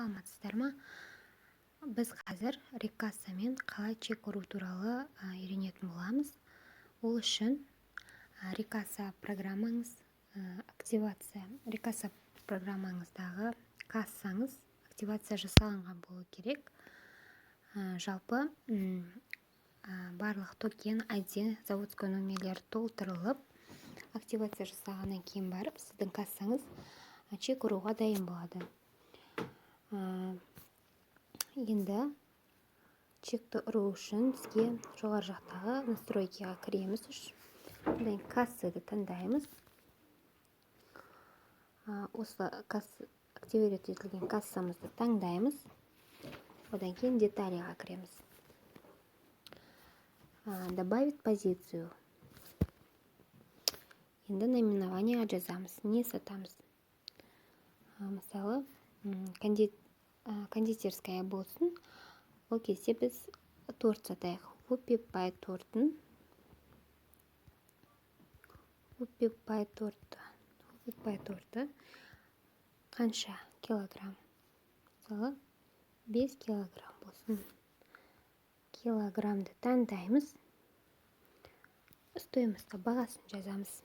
саламатсыздар ма? Біз қазір рекассамен қалай чек ұру туралы үйренетін боламыз. Ол үшін рекасса программаңыздағы кассаңыз активация жасалынған болу керек. Жалпы барлық токен, ID, заводской номерлер толтырылып, активация жасағаннан кейін барып, сіздің кассаңыз чек ұруға дайын болады. Енді чекті ұру үшін бізге жоғары жақтағы настройкаға кіреміз. Одан кассады таңдаймыз. Осы активировать етілген кассамызды таңдаймыз. Одан кейін деталиға кіреміз. Добавить позицию. Енді наименование жазамыз. Не сатамыз? Мысалы, кондитерская болсын. Ол кезде біз торт сатайық. Вупи-пай торты қанша килограмм? Мысалы, 5 килограмм болсын. Килограммды таңдаймыз. Стоимостьқа бағасын жазамыз.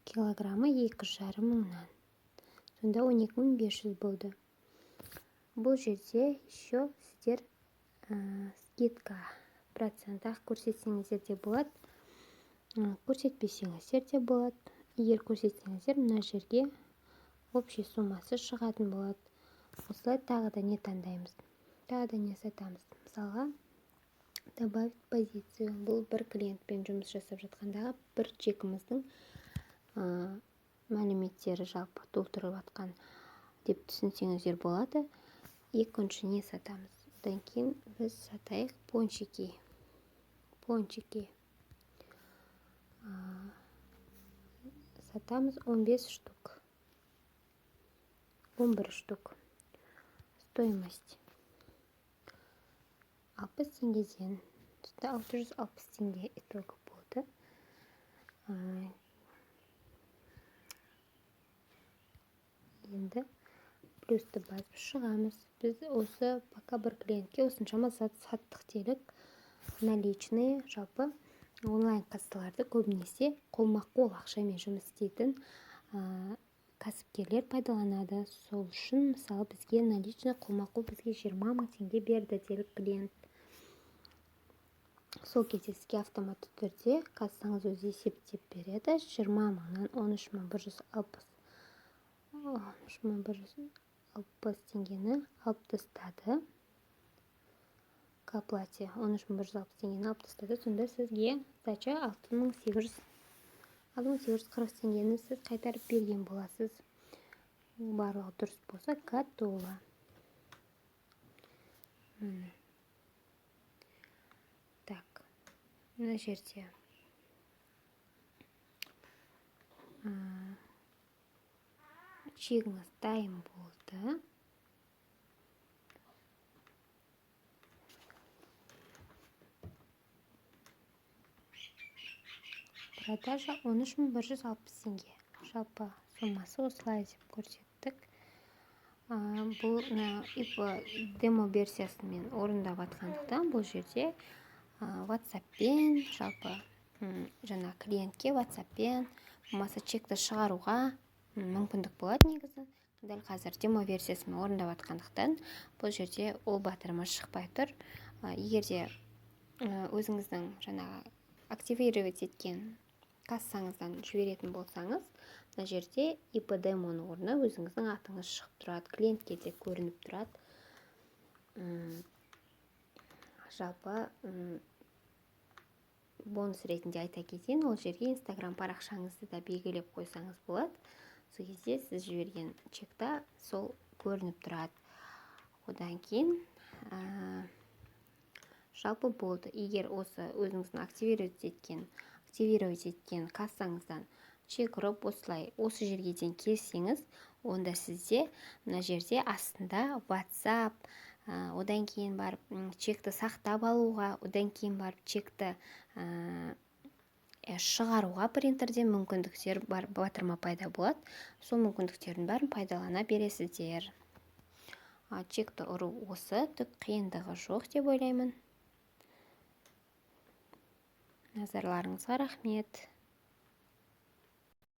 Килограммы 2,5 мыңнан. Сонда 12.500 болды. Бұл жерде еще сіздер скидка процентах көрсетсеңіздер де болады, көрсетпесеңіздер де болады. Егер көрсетсеңіздер, мына жерге общий суммасы шығатын болады. Осылай тағы да не таңдаймыз? Тағы да не сатамыз? Мысалға, добавить позицию. Бұл бір клиентпен жұмыс жасап жатқандағы бір чекіміздің мәліметтері жалпы толтырып жатқан деп түсінсеңіздер болады. Екінші не сатамыз? Одан кейін біз сатайық пончики. Сатамыз 15 штук. 11 штук. Стоимость 60 теңгеден. 660 теңге итогі болды. Енді плюсті басып шығамыз. Біз осы пока бір клиентке осыншама саттық делік. Наличные, жалпы онлайн кассаларды көбінесе қолма-қол ақшамен жұмыс істейтін кәсіпкерлер пайдаланады. Сол үшін, мысалы, бізге наличный қолма-қол бізге 20 мың теңге берді делік клиент. Сол кезде сізге автоматты түрде кассаңыз өзі есептеп береді. 20 мыңнан 13.160 теңгені алып тастады. К оплате 13.160 теңгені алып тастады. Сонда сізге сдача 6.840 теңгені сіз қайтарып берген боласыз. Барлығы дұрыс болса, готово. Так, мына жерде чегіңіз дайын болды. Продажа 13.160 теңге. Жалпы суммасы осылай деп көрсеттік. Бұл демо версиясымен орындап жатқандықтан бұл жерде WhatsApp-пен, жалпы жаңа клиентке WhatsApp-пен болмаса чекті шығаруға мүмкіндік болады негізі. Дәл қазір демо версиясымен орындап жатқандықтан бұл жерде ол батырма шықпай тұр. Егер де өзіңіздің жаңа активировать еткен кассаңыздан жіберетін болсаңыз, мына жерде ИП-демоның орнына өзіңіздің атыңыз шығып тұрады, клиентке де көрініп тұрады. Жалпы бонус ретінде айта кетейін, ол жерге Instagram парақшаңызды да белгілеп қойсаңыз болады. Сол кезде сіз жіберген чекта сол көрініп тұрады. Одан кейін жалпы болды. Егер осы өзіңіздің активировать еткен кассаңыздан чек ұрып осы жерге дейін келсеңіз, онда сізде мына жерде астында WhatsApp, одан кейін барып чекті сақтап алуға, одан кейін барып чекті шығаруға принтерден мүмкіндіктер батырма пайда болады. Сол мүмкіндіктердің бәрін пайдалана бересіздер. чекті ұру осы, түк қиындығы жоқ деп ойлаймын. Назарларыңызға рахмет.